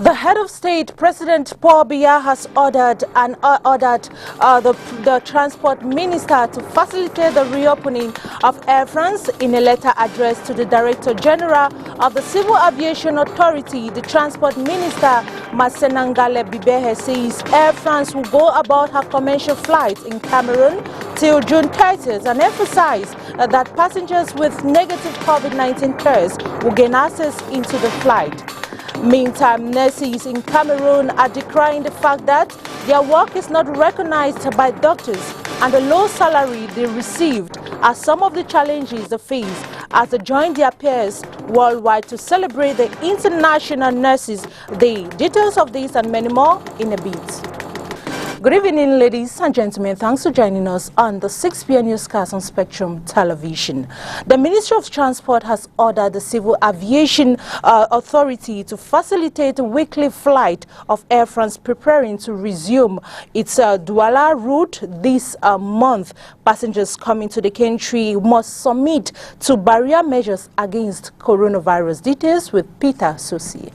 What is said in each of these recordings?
The head of state, President Paul Biya, has ordered the transport minister to facilitate the reopening of Air France. In a letter addressed to the Director General of the Civil Aviation Authority, the transport minister, Masenangale Bibehe, says Air France will go about her commercial flights in Cameroon till June 30th and emphasized that passengers with negative COVID-19 tests will gain access into the flight. Meantime, nurses in Cameroon are decrying the fact that their work is not recognized by doctors and the low salary they received are some of the challenges they face as they join their peers worldwide to celebrate the International Nurses Day. Details of this and many more in a bit. Good evening, ladies and gentlemen. Thanks for joining us on the 6 p.m. newscast on Spectrum Television. The Ministry of Transport has ordered the Civil Aviation Authority to facilitate a weekly flight of Air France preparing to resume its Douala route this month. Passengers coming to the country must submit to barrier measures against coronavirus. Details with Peter Sosie.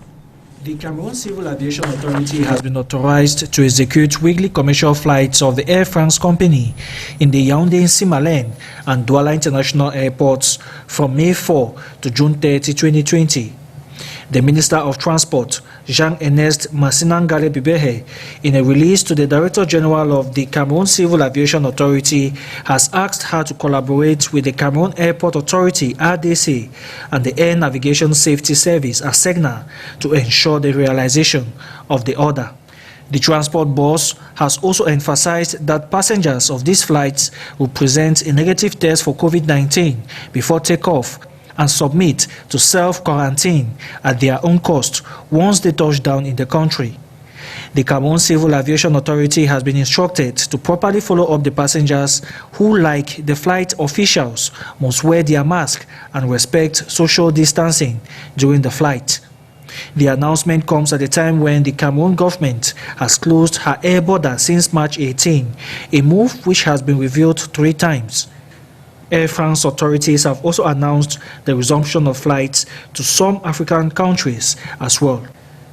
The Cameroon Civil Aviation Authority has been authorized to execute weekly commercial flights of the Air France company in the Yaoundé-Simalène and Douala International Airports from May 4 to June 30, 2020. The Minister of Transport, Jean-Ernest Masinangale Bibehe, in a release to the Director General of the Cameroon Civil Aviation Authority, has asked her to collaborate with the Cameroon Airport Authority, RDC, and the Air Navigation Safety Service, ASEGNA, to ensure the realization of the order. The transport boss has also emphasized that passengers of these flights will present a negative test for COVID-19 before takeoff and submit to self-quarantine at their own cost once they touch down in the country. The Cameroon Civil Aviation Authority has been instructed to properly follow up the passengers who, like the flight officials, must wear their mask and respect social distancing during the flight. The announcement comes at a time when the Cameroon government has closed her air border since March 18, a move which has been reviewed 3 times. Air France authorities have also announced the resumption of flights to some African countries as well.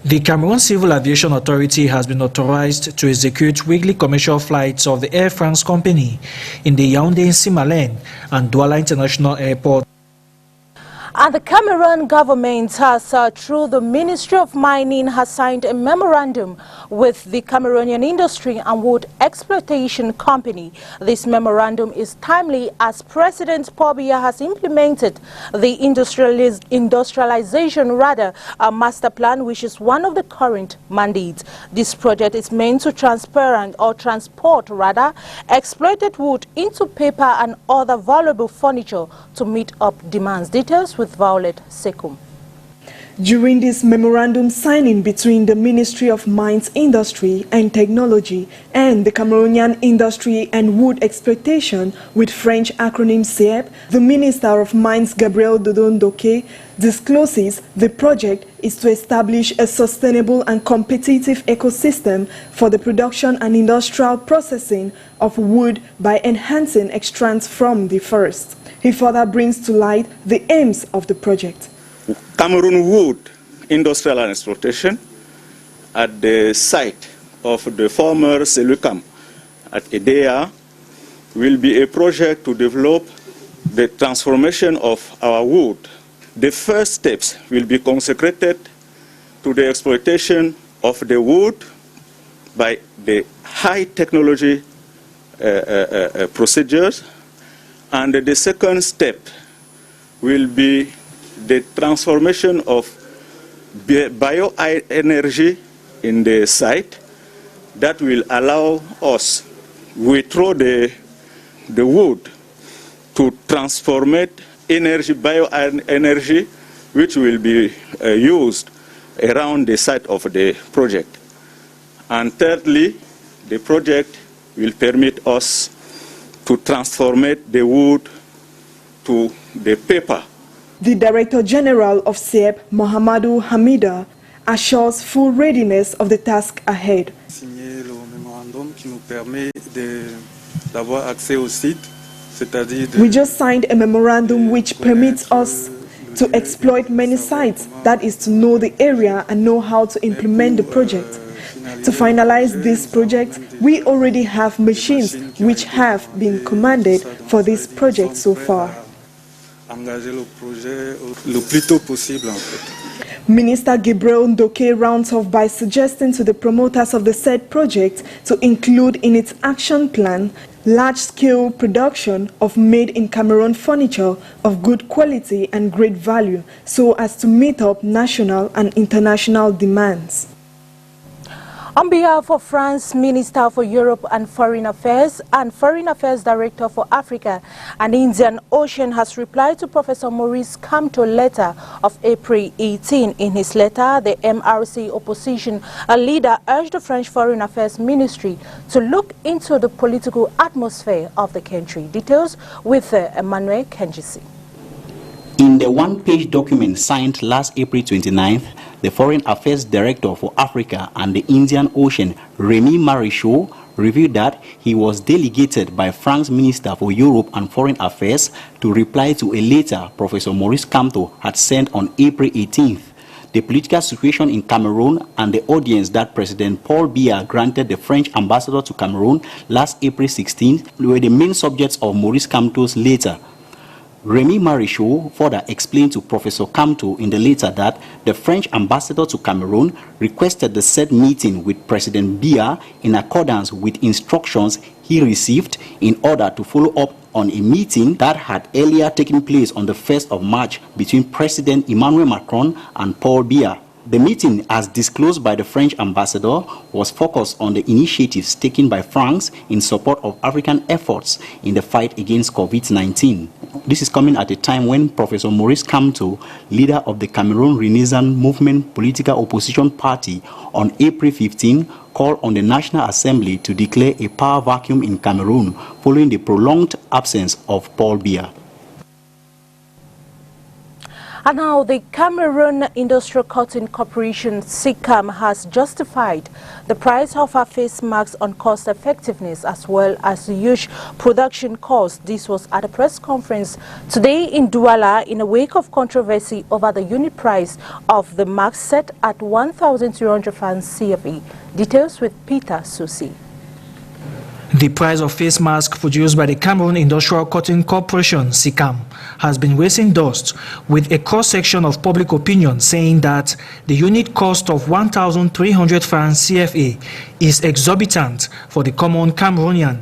The Cameroon Civil Aviation Authority has been authorized to execute weekly commercial flights of the Air France company in the Yaoundé-Simalène and Douala International Airport. And the Cameroon government has, through the Ministry of Mining, has signed a memorandum with the Cameroonian Industry and Wood Exploitation Company. This memorandum is timely as President Paul Biya has implemented the industrialization master plan, which is one of the current mandates. This project is meant to transport exploited wood into paper and other valuable furniture to meet up demands. Details with Violet Sekum. During this memorandum signing between the Ministry of Mines, Industry and Technology and the Cameroonian Industry and Wood Exploitation with French acronym CEP, the Minister of Mines, Gabriel Dodon-Doke, discloses the project is to establish a sustainable and competitive ecosystem for the production and industrial processing of wood by enhancing extracts from the forest. He further brings to light the aims of the project. Cameroon Wood Industrial and Exploitation at the site of the former Selucam at Edea will be a project to develop the transformation of our wood. The first steps will be consecrated to the exploitation of the wood by the high technology procedures, and the second step will be the transformation of bioenergy in the site that will allow us, we throw the wood to transform it energy, bioenergy, which will be used around the site of the project. And thirdly, the project will permit us to transform the wood to the paper. The Director General of CEP, Mohamedou Hamida, assures full readiness of the task ahead. Signer le mémorandum qui nous permet d'avoir accès au site, c'est-à-dire we just signed a memorandum which permits us to exploit many sites, that is to know the area and know how to implement the project. To finalize this project, we already have machines which have been commanded for this project so far. Minister Gabriel Ndoke rounds off by suggesting to the promoters of the said project to include in its action plan large-scale production of made-in-Cameroon furniture of good quality and great value so as to meet up national and international demands. On behalf of France, Minister for Europe and Foreign Affairs Director for Africa and Indian Ocean has replied to Professor Maurice Kamto's letter of April 18. In his letter, the MRC opposition leader urged the French Foreign Affairs Ministry to look into the political atmosphere of the country. Details with Emmanuel Kenjisi. In the one-page document signed last April 29th, the Foreign Affairs Director for Africa and the Indian Ocean, Remy Marichaux, revealed that he was delegated by France's Minister for Europe and Foreign Affairs to reply to a letter Professor Maurice Kamto had sent on April 18th. The political situation in Cameroon and the audience that President Paul Biya granted the French ambassador to Cameroon last April 16th were the main subjects of Maurice Kamto's letter. Remy Marichaux further explained to Professor Kamto in the letter that the French ambassador to Cameroon requested the said meeting with President Biya in accordance with instructions he received in order to follow up on a meeting that had earlier taken place on the 1st of March between President Emmanuel Macron and Paul Biya. The meeting, as disclosed by the French ambassador, was focused on the initiatives taken by France in support of African efforts in the fight against COVID-19. This is coming at a time when Professor Maurice Kamto, leader of the Cameroon Renaissance Movement political opposition party, on April 15, called on the National Assembly to declare a power vacuum in Cameroon following the prolonged absence of Paul Biya. And now the Cameroon Industrial Cotton Corporation, CICAM, has justified the price of our face masks on cost effectiveness as well as the huge production cost. This was at a press conference today in Douala in a wake of controversy over the unit price of the mask set at 1,300 francs CFA. Details with Peter Susi. The price of face masks produced by the Cameroon Industrial Cotton Corporation, CICAM, has been raising dust, with a cross-section of public opinion saying that the unit cost of 1,300 francs CFA is exorbitant for the common Cameroonian.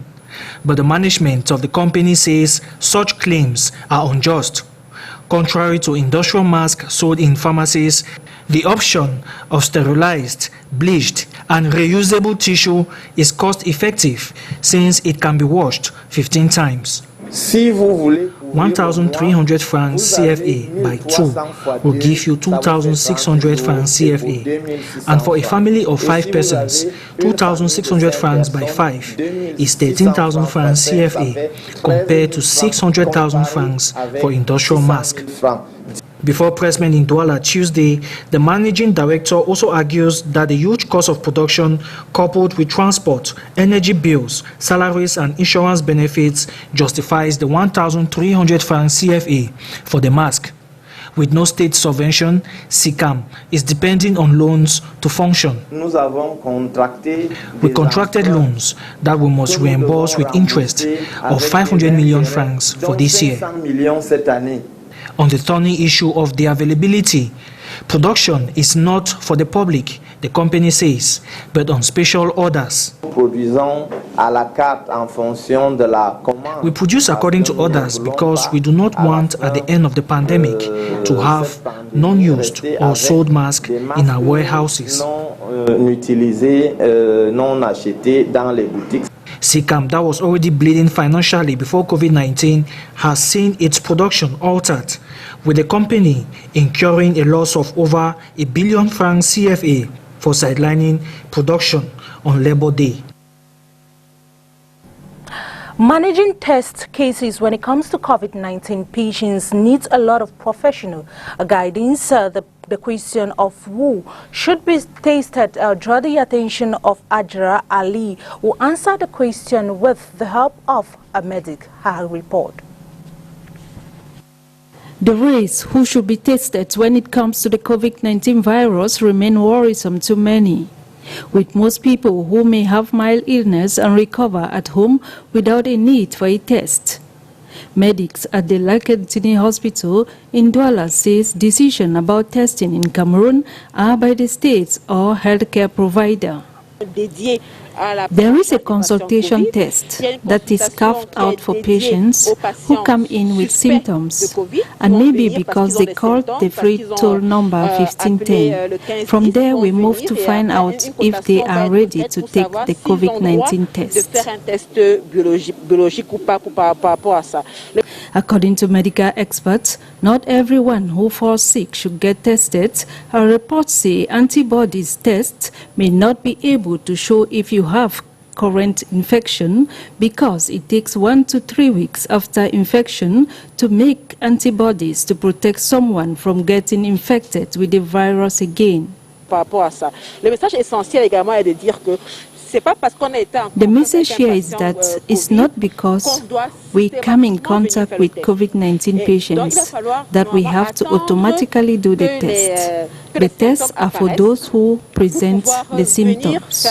But the management of the company says such claims are unjust. Contrary to industrial masks sold in pharmacies, the option of sterilized, bleached, and reusable tissue is cost-effective since it can be washed 15 times. 1,300 francs CFA by 2 will give you 2,600 francs CFA. And for a family of 5 persons, 2,600 francs by 5 is 13,000 francs CFA compared to 600,000 francs for industrial mask. Before pressmen in Douala Tuesday, the managing director also argues that the huge cost of production, coupled with transport, energy bills, salaries and insurance benefits, justifies the 1,300 francs CFA for the mask. With no state subvention, CICAM is depending on loans to function. We contracted loans that we must reimburse with interest of 500 million francs for this year. On the thorny issue of the availability, production is not for the public, the company says, but on special orders. We produce according to orders because we do not want at the end of the pandemic to have non-used or sold masks in our warehouses. CICAM, that was already bleeding financially before COVID-19, has seen its production altered, with the company incurring a loss of over 1 billion francs CFA for sidelining production on Labor Day. Managing test cases when it comes to COVID-19 patients needs a lot of professional guidance. The question of who should be tested draw the attention of Adra Ali, who answered the question with the help of a medic. Her report. The race who should be tested when it comes to the COVID-19 virus remain worrisome to many, with most people who may have mild illness and recover at home without a need for a test. Medics at the Lakentini Hospital in Douala says decisions about testing in Cameroon are by the states or healthcare provider. There is a consultation test that is carved out for patients who come in with symptoms, and maybe because they called the free toll number 1510. From there, we move to find out if they are ready to take the COVID-19 test. According to medical experts, not everyone who falls sick should get tested. Our reports say antibodies tests may not be able to show if you have current infection because it takes 1 to 3 weeks after infection to make antibodies to protect someone from getting infected with the virus again. The message here is that it's not because we come in contact with COVID-19 patients that we have to automatically do the test. The tests are for those who present the symptoms.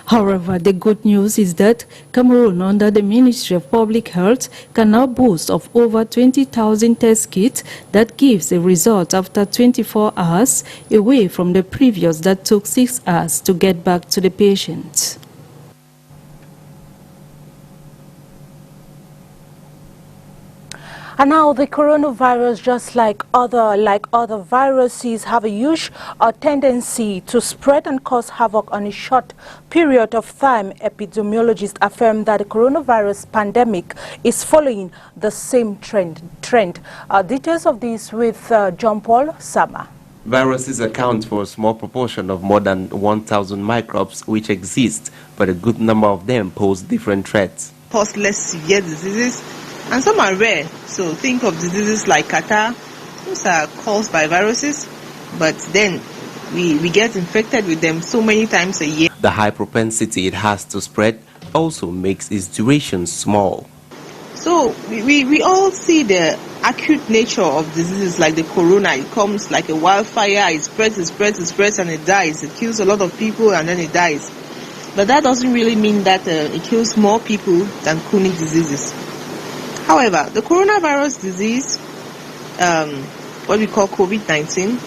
However, the good news is that Cameroon, under the Ministry of Public Health, can now boast of over 20,000 test kits that gives a result after 24 hours, away from the previous that took 6 hours to get back to the patient. And now the coronavirus, just like other viruses, have a huge tendency to spread and cause havoc on a short period of time. Epidemiologists affirm that the coronavirus pandemic is following the same trend. Details of this with John Paul Sama. Viruses account for a small proportion of more than 1,000 microbes which exist, but a good number of them pose different threats. Cause less severe diseases, and some are rare. So think of diseases like catarrh. Those are caused by viruses, but then we get infected with them so many times a year. The high propensity it has to spread also makes its duration small. So we all see the acute nature of diseases like the corona. It comes like a wildfire, it spreads, and it dies. It kills a lot of people and then it dies. But that doesn't really mean that it kills more people than chronic diseases. However, the coronavirus disease, what we call COVID-19,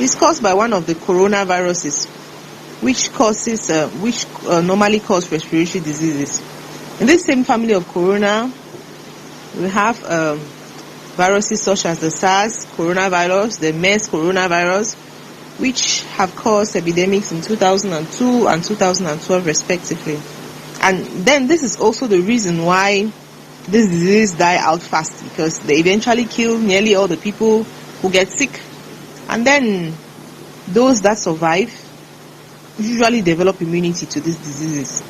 is caused by one of the coronaviruses, which normally cause respiratory diseases. In this same family of corona, we have viruses such as the SARS coronavirus, the MERS coronavirus, which have caused epidemics in 2002 and 2012 respectively. And then this is also the reason why this disease die out fast, because they eventually kill nearly all the people who get sick. And then those that survive usually develop immunity to these diseases.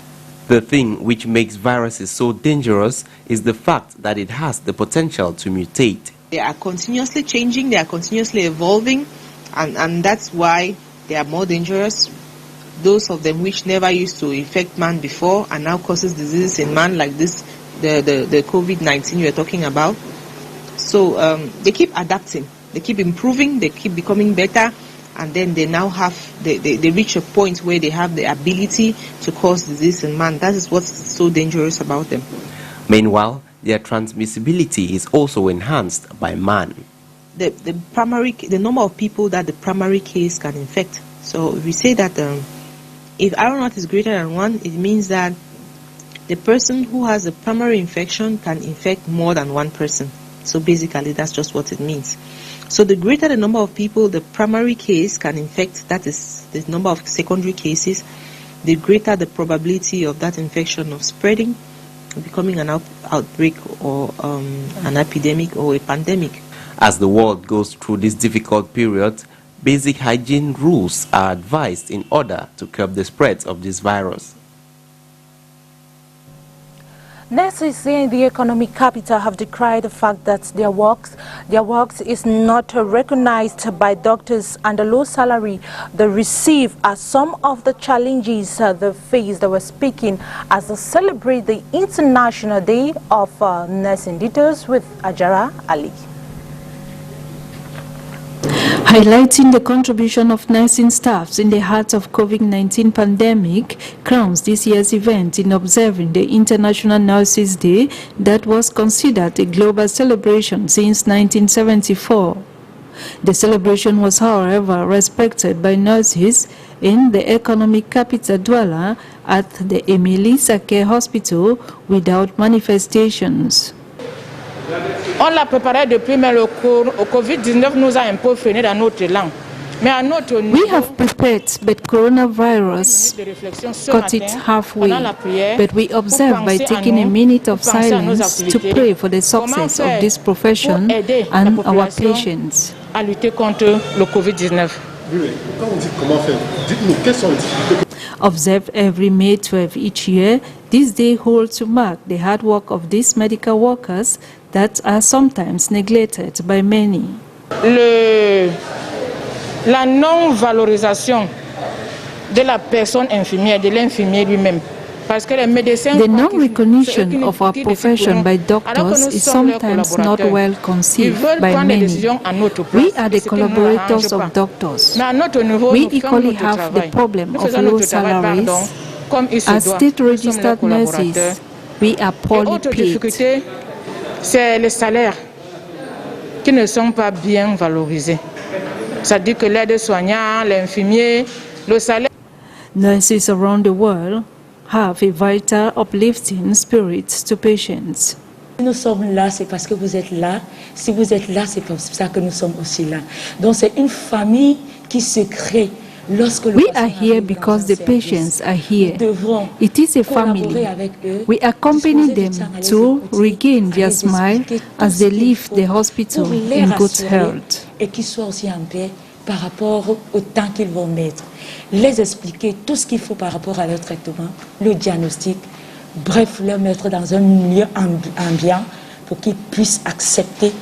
The thing which makes viruses so dangerous is the fact that it has the potential to mutate. They are continuously changing, they are continuously evolving, and that's why they are more dangerous. Those of them which never used to infect man before and now causes diseases in man, like this, the COVID-19 you're talking about. So they keep adapting, they keep improving, they keep becoming better, and then they now they reach a point where they have the ability to cause disease in man. That is what's so dangerous about them. Meanwhile, their transmissibility is also enhanced by man. The number of people that the primary case can infect. So we say that if R naught is greater than 1, it means that the person who has a primary infection can infect more than one person. So basically, that's just what it means. So the greater the number of people the primary case can infect, that is the number of secondary cases, the greater the probability of that infection of spreading, becoming an outbreak or an epidemic or a pandemic. As the world goes through this difficult period, basic hygiene rules are advised in order to curb the spread of this virus. Nurses in the economic capital have decried the fact that their works is not recognized by doctors, and the low salary they receive are some of the challenges they face. They were speaking as they celebrate the International Day of Nursing. Details with Ajara Ali. Highlighting the contribution of nursing staffs in the heart of COVID-19 pandemic crowns this year's event in observing the International Nurses Day that was considered a global celebration since 1974. The celebration was, however, respected by nurses in the economic capital Douala at the Emily Sake Hospital without manifestations. On l'a préparé depuis, mais le Covid-19 nous a un peu freiné dans notre langue. Mais à notre niveau, we have prepared, but coronavirus cut it halfway. But we observe by taking a minute of silence to pray for the success of this profession and our patients. À lutter contre le Covid-19. Quand on dit comment faire, dites-nous quelles sont les difficultés. Observed every May 12 each year, this day holds to mark the hard work of these medical workers that are sometimes neglected by many. La non-valorisation de la personne infirmière, de l'infirmier lui-même. The non-recognition of our profession by doctors is sometimes not well conceived by many. We are the collaborators of doctors. We equally have the problem of low salaries. As state-registered nurses, we are poorly paid. C'est les salaires qui ne sont pas bien valorisés. C'est-à-dire que l'aide-soignant, l'infirmier, le salaire. Nurses around the world have a vital, uplifting spirit to patients. Nous sommes là, c'est parce que vous êtes là. Si vous êtes là, c'est pour ça que nous sommes aussi là. Donc c'est une famille qui se crée. We are here because the patients are here. It is a family. We accompany them to regain their smile as they leave the hospital in good health. Et qu'ils soient aussi en paix par rapport au temps qu'ils vont mettre. Les expliquer tout ce qu'il faut par rapport à leur traitement, le diagnostic, bref, leur mettre dans un milieu ambiant pour qu'ils puissent accepter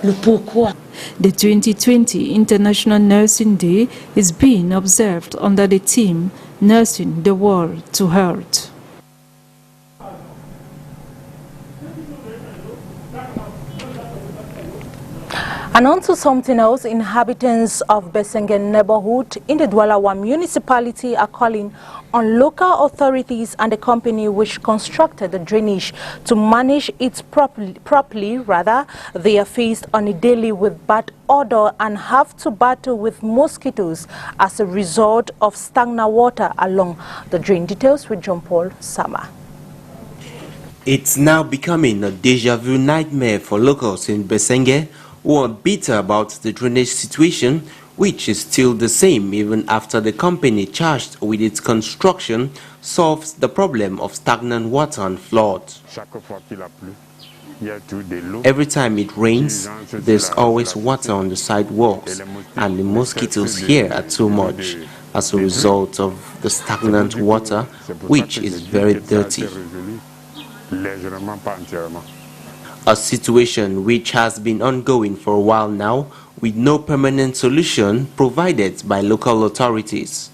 le pourquoi. The 2020 International Nursing Day is being observed under the theme Nursing the World to Health. And on to something else, inhabitants of Besengen neighborhood in the Douala municipality are calling on local authorities and the company which constructed the drainage to manage it properly. They are faced on a daily with bad odor and have to battle with mosquitoes as a result of stagnant water along the drain. Details with John Paul Sama. It's now becoming a deja vu nightmare for locals in Besenge who are bitter about the drainage situation, which is still the same even after the company charged with its construction solves the problem of stagnant water and floods. Every time it rains, there's always water on the sidewalks, and the mosquitoes here are too much as a result of the stagnant water, which is very dirty. A situation which has been ongoing for a while now, with no permanent solution provided by local authorities.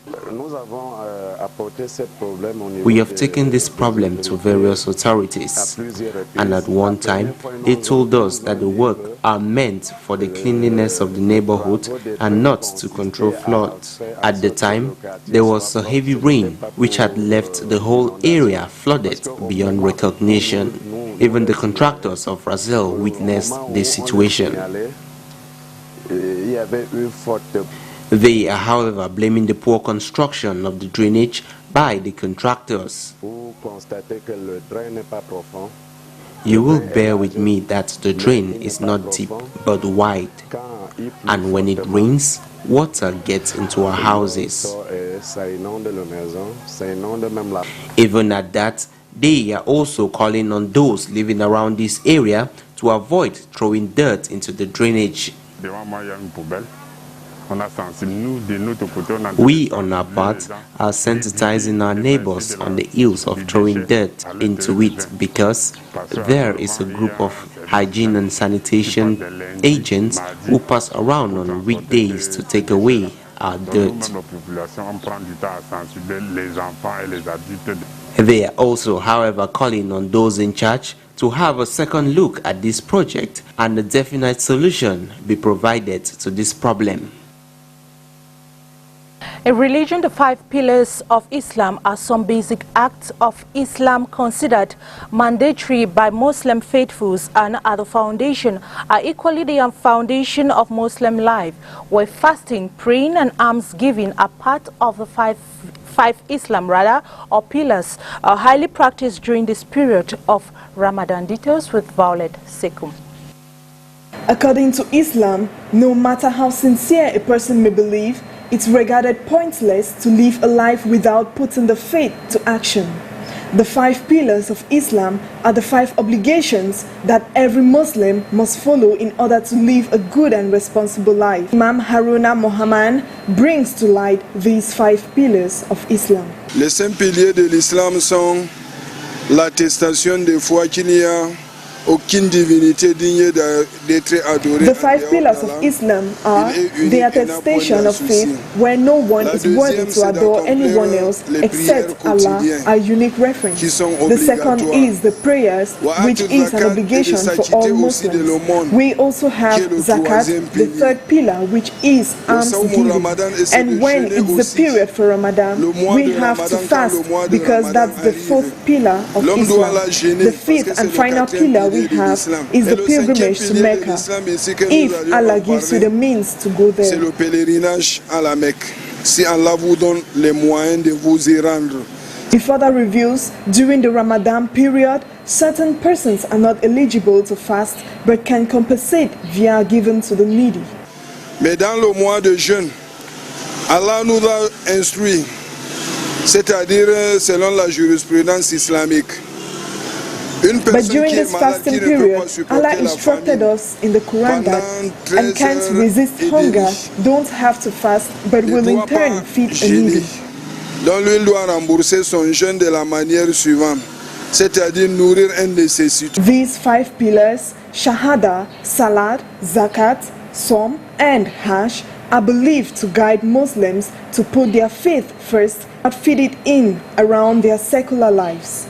We have taken this problem to various authorities, and at one time they told us that the work are meant for the cleanliness of the neighborhood and not to control floods. At the time, there was a heavy rain which had left the whole area flooded beyond recognition. Even the contractors of Brazil witnessed this situation. They are, however, blaming the poor construction of the drainage by the contractors. You will bear with me that the drain is not deep but wide, and when it rains, water gets into our houses. Even at that, they are also calling on those living around this area to avoid throwing dirt into the drainage. We, on our part, are sensitizing our neighbors on the ills of throwing dirt into it because there is a group of hygiene and sanitation agents who pass around on weekdays to take away our dirt. They are also, however, calling on those in charge to have a second look at this project and a definite solution be provided to this problem. In religion, the 5 pillars of Islam are some basic acts of Islam considered mandatory by Muslim faithfuls, and at the foundation are equally the foundation of Muslim life, where fasting, praying and almsgiving are part of the five Islam or pillars are highly practiced during this period of Ramadan. Details with Violet Sekum. According to Islam, no matter how sincere a person may believe, it's regarded pointless to live a life without putting the faith to action. The 5 pillars of Islam are the 5 obligations that every Muslim must follow in order to live a good and responsible life. Imam Haruna Mohammed brings to light these 5 pillars of Islam. Les 5 piliers de l'Islam sont l'attestation de foi qu'il n'y a aucune divinité digne d'être adorée. The 5 pillars of Islam are the attestation of faith, where no one is worthy to adore anyone else except Allah, our unique reference. The second is the prayers, which is an obligation for all Muslims. We also have zakat, the third pillar, which is almsgiving. And when it's the period for Ramadan, we have to fast because that's the 4th pillar of Islam. The 5th and final pillar we have is the pilgrimage to Mecca, if Allah gives you the means to go there. C'est le pèlerinage à la Mecque, si Allah vous donne les moyens de vous y rendre. He further reveals, during the Ramadan period, certain persons are not eligible to fast but can compensate via giving to the needy. Mais dans le mois de jeûne, Allah nous a instruit, c'est-à-dire selon la jurisprudence islamique. But during this fasting period, Allah instructed us in the Quran that and can't resist hunger, don't have to fast, but will in turn feed a needy. Donc lui doit rembourser son jeûne de la manière suivante, c'est-à-dire nourrir un nécessité. These 5 pillars, Shahada, Salat, Zakat, Som and Hajj, are believed to guide Muslims to put their faith first and fit it in around their secular lives.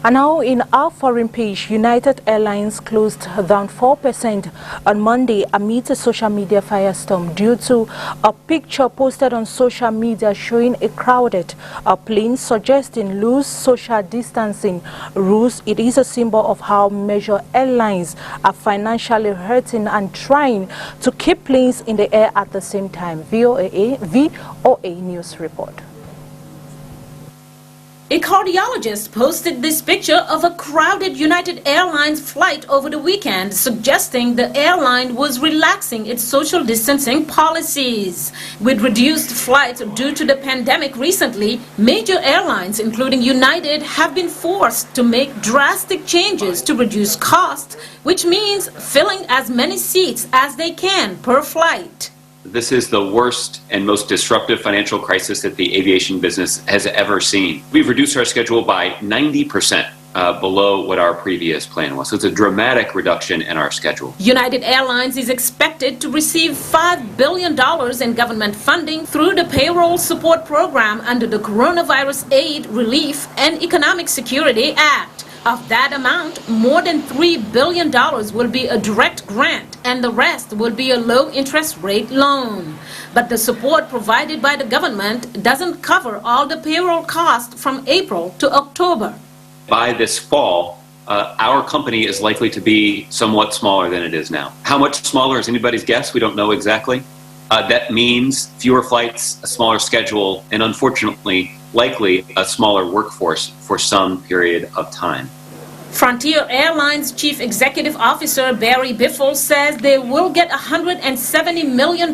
And now in our foreign page, United Airlines closed down 4% on Monday amid a social media firestorm due to a picture posted on social media showing a crowded plane suggesting loose social distancing rules. It is a symbol of how major airlines are financially hurting and trying to keep planes in the air at the same time. VOA News Report. A cardiologist posted this picture of a crowded United Airlines flight over the weekend, suggesting the airline was relaxing its social distancing policies. With reduced flights due to the pandemic recently, major airlines, including United, have been forced to make drastic changes to reduce costs, which means filling as many seats as they can per flight. This is the worst and most disruptive financial crisis that the aviation business has ever seen. We've reduced our schedule by 90% below what our previous plan was. So it's a dramatic reduction in our schedule. United Airlines is expected to receive $5 billion in government funding through the Payroll Support Program under the Coronavirus Aid, Relief, and Economic Security Act. Of that amount, more than $3 billion will be a direct grant and the rest will be a low-interest rate loan. But the support provided by the government doesn't cover all the payroll costs from April to October. By this fall, our company is likely to be somewhat smaller than it is now. How much smaller is anybody's guess? We don't know exactly. That means fewer flights, a smaller schedule, and unfortunately, likely a smaller workforce for some period of time. Frontier Airlines Chief Executive Officer Barry Biffle says they will get $170 million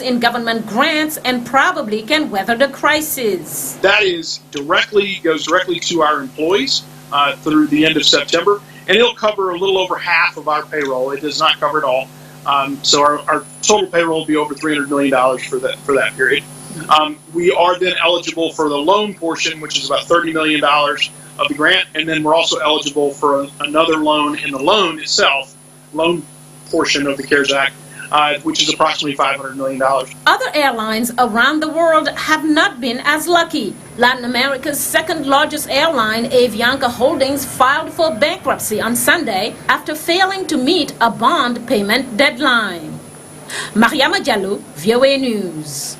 in government grants and probably can weather the crisis. That goes directly to our employees through the end of September, and it'll cover a little over half of our payroll. It does not cover it all. So our total payroll will be over $300 million for that period. We are then eligible for the loan portion, which is about $30 million of the grant, and then we're also eligible for another loan in the loan portion of the CARES Act, which is approximately $500 million. Other airlines around the world have not been as lucky. Latin America's second largest airline, Avianca Holdings, filed for bankruptcy on Sunday after failing to meet a bond payment deadline. Mariama Diallo, VOA News.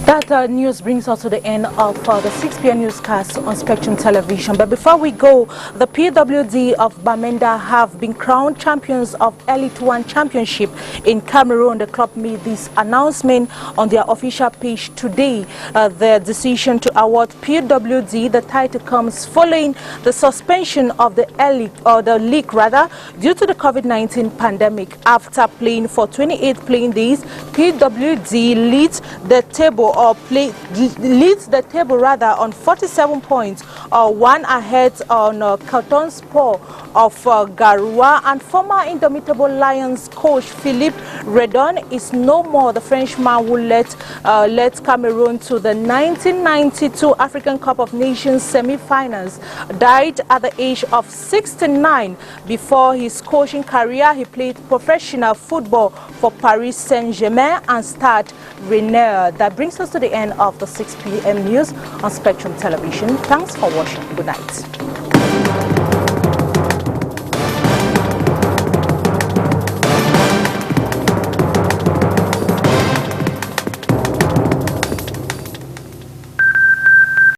That news brings us to the end of the 6 p.m. newscast on Spectrum Television. But before we go, the PWD of Bamenda have been crowned champions of Elite One Championship in Cameroon. The club made this announcement on their official page today. The decision to award PWD the title comes following the suspension of the league due to the COVID-19 pandemic. After playing for 28 playing days, PWD leads the table on 47 points, one ahead on Canton Sport of Garoua, and former Indomitable Lions coach Philippe Redon is no more the Frenchman who led Cameroon to the 1992 African Cup of Nations semi-finals. Died at the age of 69. Before his coaching career, he played professional football for Paris Saint-Germain and Stade Rennais. That brings us to the end of the 6 p.m. news on Spectrum Television. Thanks for watching. Good night.